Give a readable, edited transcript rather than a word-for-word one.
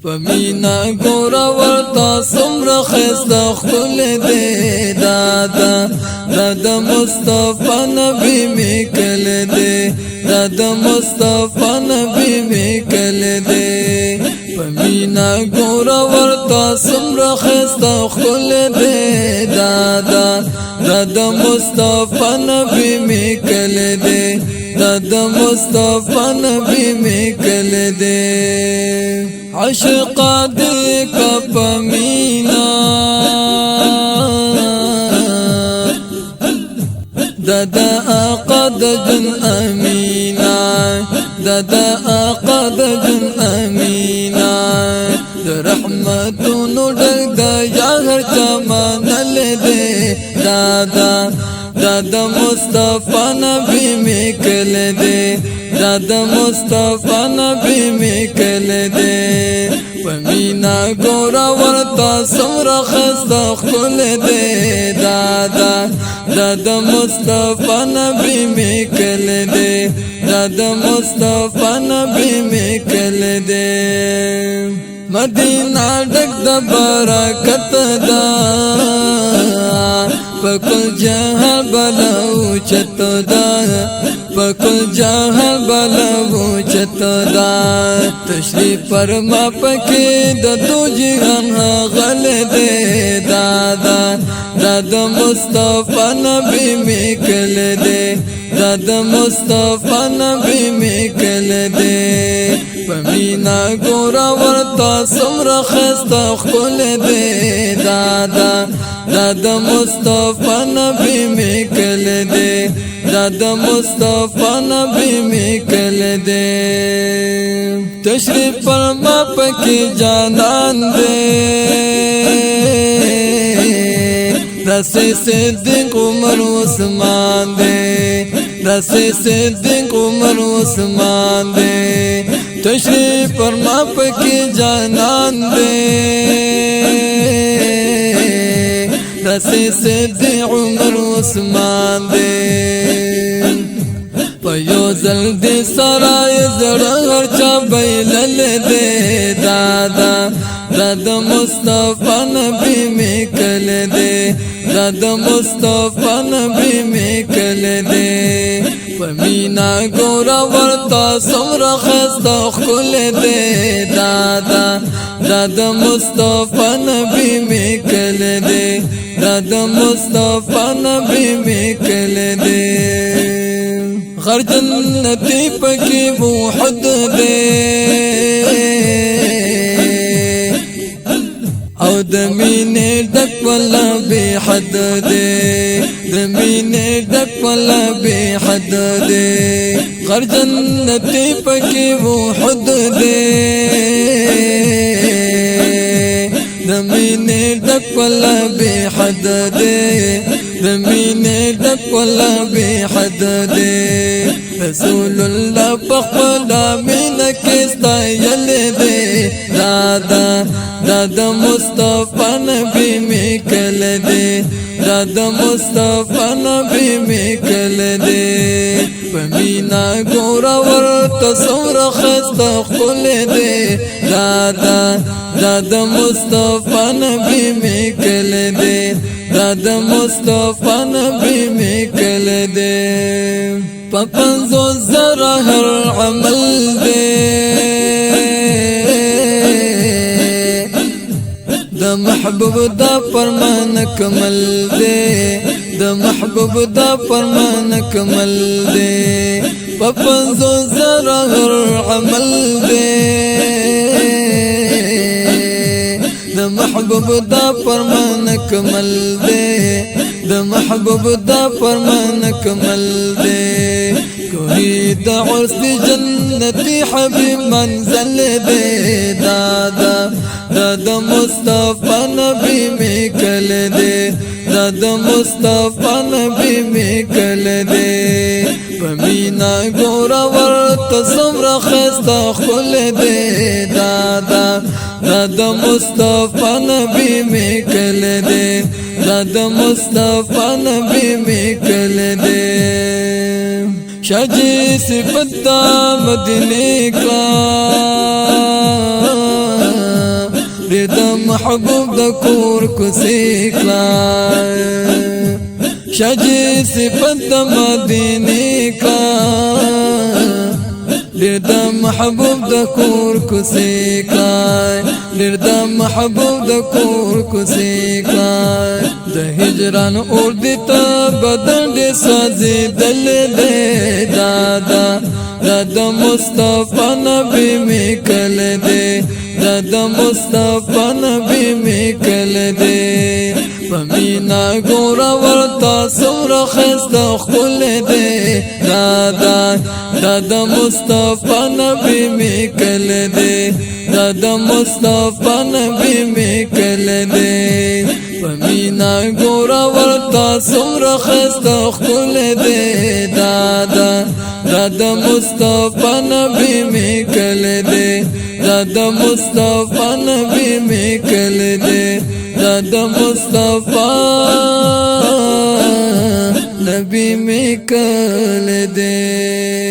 فمینا ګورا ورتا سمره خسته خپل دې دادا د مصطفی نبی میکل دې د مصطفی نبی میکل دې فمینا ګورا ورتا سمره خسته خپل دې دادا د مصطفی نبی میکل دې د مصطفی نبی میکل دې عشقا دل کا پمینا دادا آقا د جن امینا دادا آقا د جن امینا رحمتونو ډک د یار چمنل دې دادا دادا مصطفی نبی میکل دې دادا مصطفی نبی میکل دې پمینا ګورا ورتا سمره خسته خپل دې دادا دادا مصطفی نبی میکل دې دادا مصطفی نبی میکل دې مدینہ ډک د برکت دا پکل جهان بلو چت دا پکل جهان بلو چت دا تشریف فرما پکې د دو جهان غل دې دادا دادا مصطفی نبی میکل دې دادا مصطفی نبی میکل دې پمینا ګورا ورتا سمره خسته خپل دې دادا دادا مصطفی نبی میکل دې دادا مصطفی نبی میکل دې تشریف فرما پکې جانان دې رسی صدیق عمر عثمان دے رسی صدیق عمر عثمان دے تشریف فرما پکی جانان دے رسی صدیق عمر عثمان دے پیو زلدی سرای زرغر چا بیلل دے دادا دادا مصطفی نبی میکل دے دادا مصطفی نبی میکل دے پمینا ګورا ورتا سمره خسته خپل دې دادا دادا مصطفی نبی میکل دې دادا مصطفی نبی میکل دې غر جنتی پکې موحد دې او د مینې ډک ولا به حد دې د مینې ډک ولا به حد دې غر جنتی پکې موحد دې د مینې ډک ولا به حد دې د مینې ډک ولا به حد دې رسول الله پخپل مینه کې ستایل دې دادا دادا مصطفی نبی میکل دې دادا مصطفی نبی میکل دې پمینا ګورا ورته سمره خسته خپل دې دادا دادا مصطفی نبی میکل دې دادا مصطفی نبی میکل دې پپنزو زرا هر عمل دې د محبوب دا فرمان کمل دے د محبوب دا فرمان کمل دے پپنزو زرا هر عمل دے د محبوب دا فرمان کمل دے د محبوب دا فرمان کمل دے کوئی دا عرس جنتی حبیب منزل دے دادا دادا مصطفی نبی میکل دے دادا مصطفی نبی میکل دے پمینا ګورا ورته سمره خسته خپل دے دادا دادا مصطفی نبی میکل دے دادا مصطفی نبی میکل دے شاجی صفت دا مدینے کا د محبوب د کور کوڅې کړه شجی صفت د مدینه کړه د محبوب د کور کوڅې کړه د محبوب د کور کوڅې کړه د هجران اور د بدن د سازي دل دې دادا د مصطفی نبی میکل دے د مصطفی نبی میکل دے پمینا گورا ورتا سور خست خل دے دادا د مصطفی نبی میکل دے د مصطفی نبی میکل دے پمینا گورا ورتا سور خست خل دے دادا د مصطفی نبی میکل دے د مصطفی نبی میکل دے د مصطفی نبی میکل دے